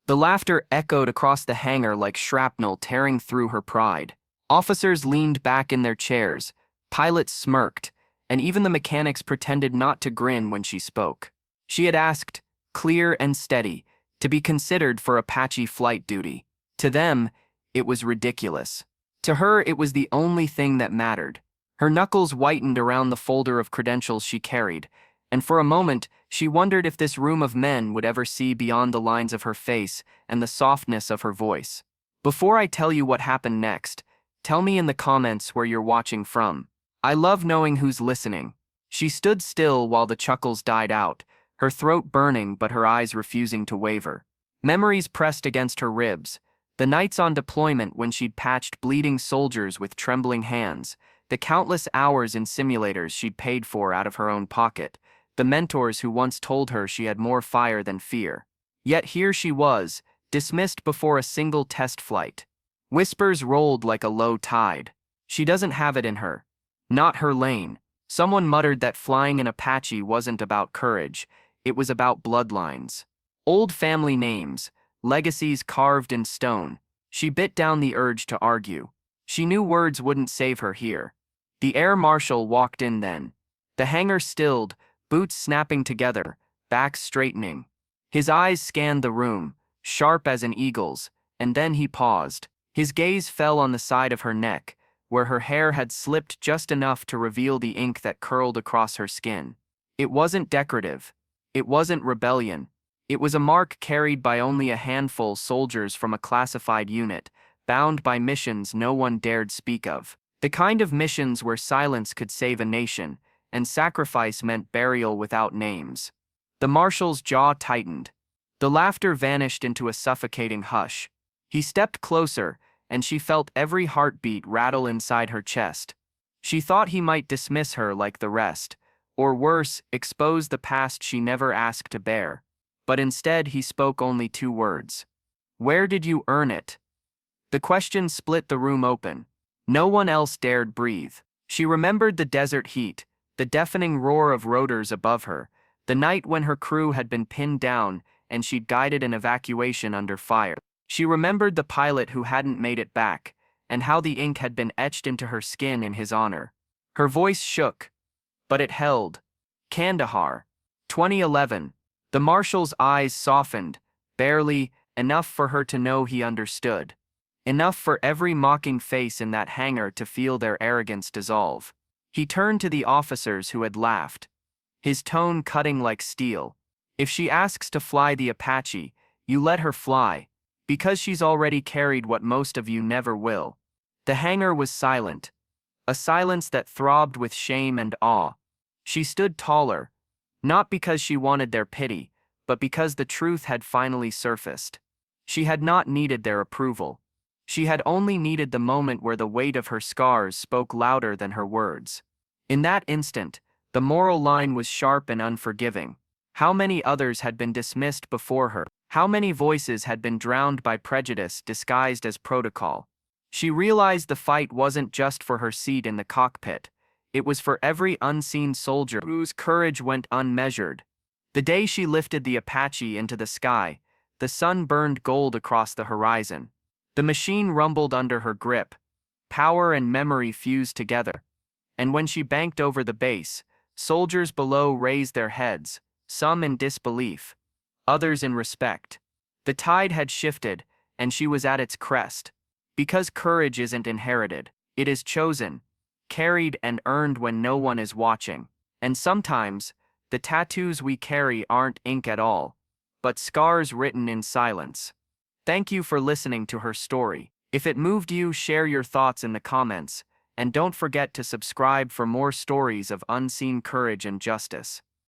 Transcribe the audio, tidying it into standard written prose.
The laughter echoed across the hangar like shrapnel tearing through her pride. Officers leaned back in their chairs, pilots smirked, and even the mechanics pretended not to grin when she spoke. She had asked, clear and steady, to be considered for Apache flight duty. To them, it was ridiculous. To her, it was the only thing that mattered. Her knuckles whitened around the folder of credentials she carried, and for a moment, she wondered if this room of men would ever see beyond the lines of her face and the softness of her voice. Before I tell you what happened next, tell me in the comments where you're watching from. I love knowing who's listening. She stood still while the chuckles died out, her throat burning but her eyes refusing to waver. Memories pressed against her ribs. The nights on deployment when she'd patched bleeding soldiers with trembling hands, the countless hours in simulators she'd paid for out of her own pocket, the mentors who once told her she had more fire than fear. Yet here she was, dismissed before a single test flight. Whispers rolled like a low tide. She doesn't have it in her. Not her lane. Someone muttered that flying an Apache wasn't about courage, it was about bloodlines. Old family names, legacies carved in stone. She bit down the urge to argue. She knew words wouldn't save her here. The Air Marshal walked in then. The hangar stilled, boots snapping together, back straightening. His eyes scanned the room, sharp as an eagle's, and then he paused. His gaze fell on the side of her neck, where her hair had slipped just enough to reveal the ink that curled across her skin. It wasn't decorative. It wasn't rebellion. It was a mark carried by only a handful soldiers from a classified unit, bound by missions no one dared speak of. The kind of missions where silence could save a nation, and sacrifice meant burial without names. The Marshal's jaw tightened. The laughter vanished into a suffocating hush. He stepped closer, and she felt every heartbeat rattle inside her chest. She thought he might dismiss her like the rest, or worse, expose the past she never asked to bear. But instead he spoke only 2 words. Where did you earn it? The question split the room open. No one else dared breathe. She remembered the desert heat, the deafening roar of rotors above her, the night when her crew had been pinned down and she'd guided an evacuation under fire. She remembered the pilot who hadn't made it back, and how the ink had been etched into her skin in his honor. Her voice shook, but it held. Kandahar, 2011. The Marshal's eyes softened, barely, enough for her to know he understood. Enough for every mocking face in that hangar to feel their arrogance dissolve. He turned to the officers who had laughed, his tone cutting like steel. If she asks to fly the Apache, you let her fly, because she's already carried what most of you never will. The hangar was silent, a silence that throbbed with shame and awe. She stood taller, not because she wanted their pity, but because the truth had finally surfaced. She had not needed their approval. She had only needed the moment where the weight of her scars spoke louder than her words. In that instant, the moral line was sharp and unforgiving. How many others had been dismissed before her? How many voices had been drowned by prejudice disguised as protocol? She realized the fight wasn't just for her seat in the cockpit. It was for every unseen soldier whose courage went unmeasured. The day she lifted the Apache into the sky, the sun burned gold across the horizon. The machine rumbled under her grip. Power and memory fused together. And when she banked over the base, soldiers below raised their heads, some in disbelief, others in respect. The tide had shifted, and she was at its crest. Because courage isn't inherited, it is chosen, carried and earned when no one is watching. And sometimes, the tattoos we carry aren't ink at all, but scars written in silence. Thank you for listening to her story. If it moved you, share your thoughts in the comments, and don't forget to subscribe for more stories of unseen courage and justice.